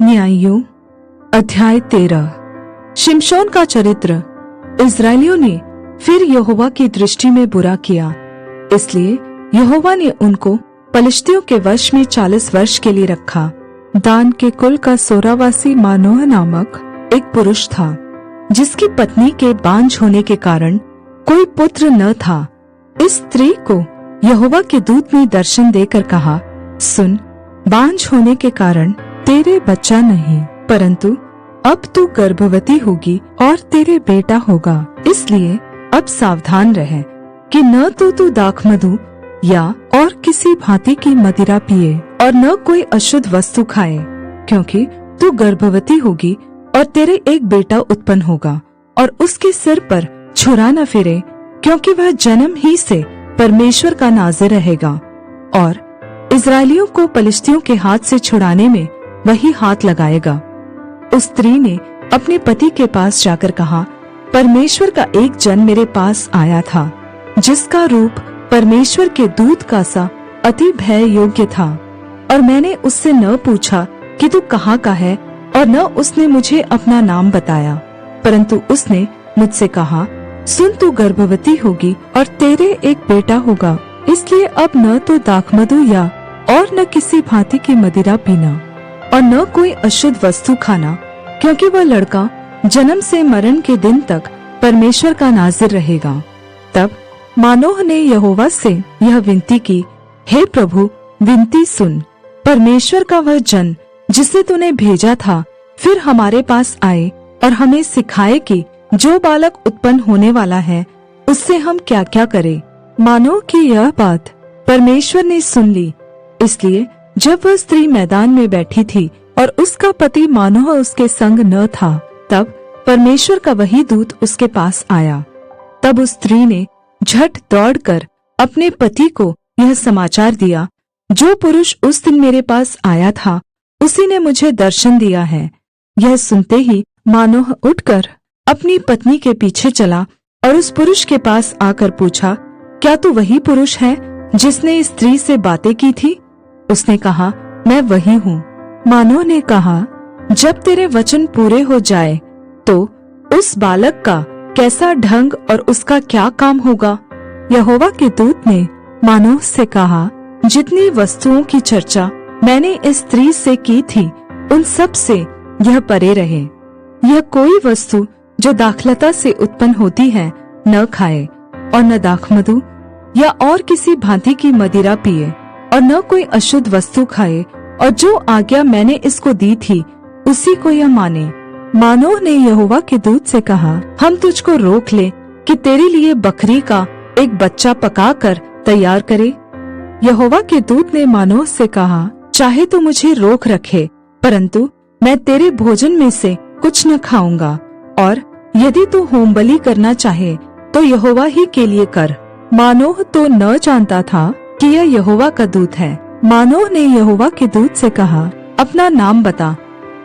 न्यायियों अध्याय 13। शिमशोन का चरित्र। इस्राएलियों ने फिर यहोवा की दृष्टि में बुरा किया, इसलिए यहोवा ने उनको पलिश्तियों के वश में 40 वर्ष के लिए रखा। दान के कुल का सोरावासी मानोह नामक एक पुरुष था, जिसकी पत्नी के बांझ होने के कारण कोई पुत्र न था। इस स्त्री को यहोवा के दूत ने दर्शन देकर कहा, सुन, बांझ होने के कारण तेरे बच्चा नहीं, परंतु अब तू गर्भवती होगी और तेरे बेटा होगा। इसलिए अब सावधान रह कि न तो तू दाखमधु या और किसी भांति की मदिरा पिए और न कोई अशुद्ध वस्तु खाए, क्योंकि तू गर्भवती होगी और तेरे एक बेटा उत्पन्न होगा और उसके सिर पर छुरा न फिरे, क्योंकि वह जन्म ही से परमेश्वर का नाज़िर रहेगा और इस्राएलियों को पलिश्तियों के हाथ से छुड़ाने में वही हाथ लगाएगा। उस स्त्री ने अपने पति के पास जाकर कहा, परमेश्वर का एक जन मेरे पास आया था, जिसका रूप परमेश्वर के दूत का सा अति भय योग्य था, और मैंने उससे न पूछा कि तू कहाँ का है, और न उसने मुझे अपना नाम बताया, परंतु उसने मुझसे कहा, सुन, तू गर्भवती होगी और तेरे एक बेटा होगा। इसलिए अब न तो दाखमधु या और न किसी भांति की मदिरा पीना और न कोई अशुद्ध वस्तु खाना, क्योंकि वह लड़का जन्म से मरण के दिन तक परमेश्वर का नाज़िर रहेगा। तब मानोह ने यहोवा से यह विनती की, हे प्रभु, विनती सुन, परमेश्वर का वह जन जिसे तूने भेजा था फिर हमारे पास आए और हमें सिखाए कि जो बालक उत्पन्न होने वाला है उससे हम क्या क्या करें। मानोह की यह बात परमेश्वर ने सुन ली। इसलिए जब वह स्त्री मैदान में बैठी थी और उसका पति मानोह उसके संग न था, तब परमेश्वर का वही दूत उसके पास आया। तब उस स्त्री ने झट दौड़कर अपने पति को यह समाचार दिया, जो पुरुष उस दिन मेरे पास आया था उसी ने मुझे दर्शन दिया है। यह सुनते ही मानोह उठकर अपनी पत्नी के पीछे चला और उस पुरुष के पास आकर पूछा, क्या तू वही पुरुष है जिसने इस स्त्री से बातें की थी? उसने कहा, मैं वही हूँ। मानोह ने कहा, जब तेरे वचन पूरे हो जाए तो उस बालक का कैसा ढंग और उसका क्या काम होगा? यहोवा के दूत ने मानोह से कहा, जितनी वस्तुओं की चर्चा मैंने इस स्त्री से की थी उन सब से यह परे रहे। यह कोई वस्तु जो दाखलता से उत्पन्न होती है न खाए, और न दाखमधु या और किसी भांति की मदिरा पिए, और न कोई अशुद्ध वस्तु खाए, और जो आज्ञा मैंने इसको दी थी उसी को यह माने। मानोह ने यहोवा के दूत से कहा, हम तुझको रोक ले कि तेरे लिए बकरी का एक बच्चा पकाकर तैयार करे। यहोवा के दूत ने मानोह से कहा, चाहे तो मुझे रोक रखे, परंतु मैं तेरे भोजन में से कुछ न खाऊंगा, और यदि तू होमबलि करना चाहे तो यहोवा ही के लिए कर। मानोह तो न जानता था कि यह यहोवा का दूत है। मानोह ने यहोवा के दूत से कहा, अपना नाम बता,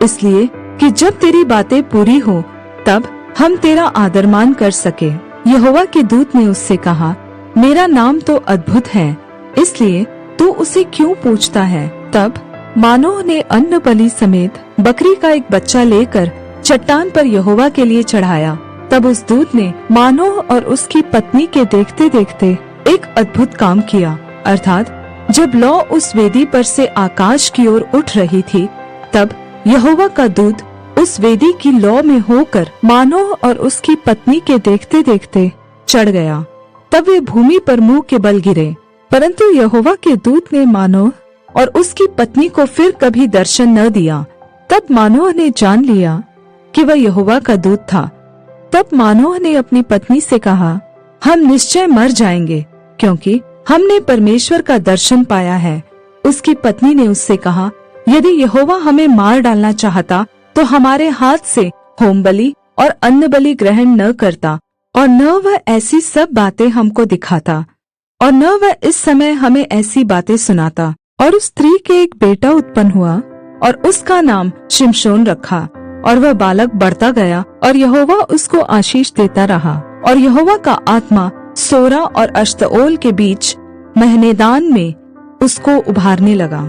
इसलिए कि जब तेरी बातें पूरी हो तब हम तेरा आदरमान कर सके। यहोवा के दूत ने उससे कहा, मेरा नाम तो अद्भुत है, इसलिए तू उसे क्यों पूछता है? तब मानोह ने अन्न बलि समेत बकरी का एक बच्चा लेकर चट्टान पर यहोवा के लिए चढ़ाया। तब उस दूत ने मानोह और उसकी पत्नी के देखते देखते एक अद्भुत काम किया, अर्थात जब लौ उस वेदी पर से आकाश की ओर उठ रही थी, तब यहोवा का दूत उस वेदी की लौ में होकर मानोह और उसकी पत्नी के देखते देखते चढ़ गया। तब वे भूमि पर मुंह के बल गिरे, परंतु यहोवा के दूत ने मानोह और उसकी पत्नी को फिर कभी दर्शन न दिया। तब मानोह ने जान लिया कि वह यहोवा का दूत था। तब मानोह ने अपनी पत्नी से कहा, हम निश्चय मर जाएंगे, क्योंकि हमने परमेश्वर का दर्शन पाया है। उसकी पत्नी ने उससे कहा, यदि यहोवा हमें मार डालना चाहता तो हमारे हाथ से होमबलि और अन्न बलि ग्रहण न करता, और न वह ऐसी सब बातें हमको दिखाता, और न वह इस समय हमें ऐसी बातें सुनाता। और उस स्त्री के एक बेटा उत्पन्न हुआ और उसका नाम शिमशोन रखा, और वह बालक बढ़ता गया और यहोवा उसको आशीष देता रहा। और यहोवा का आत्मा सोरा और अश्ताओल के बीच महनेदान में उसको उभारने लगा।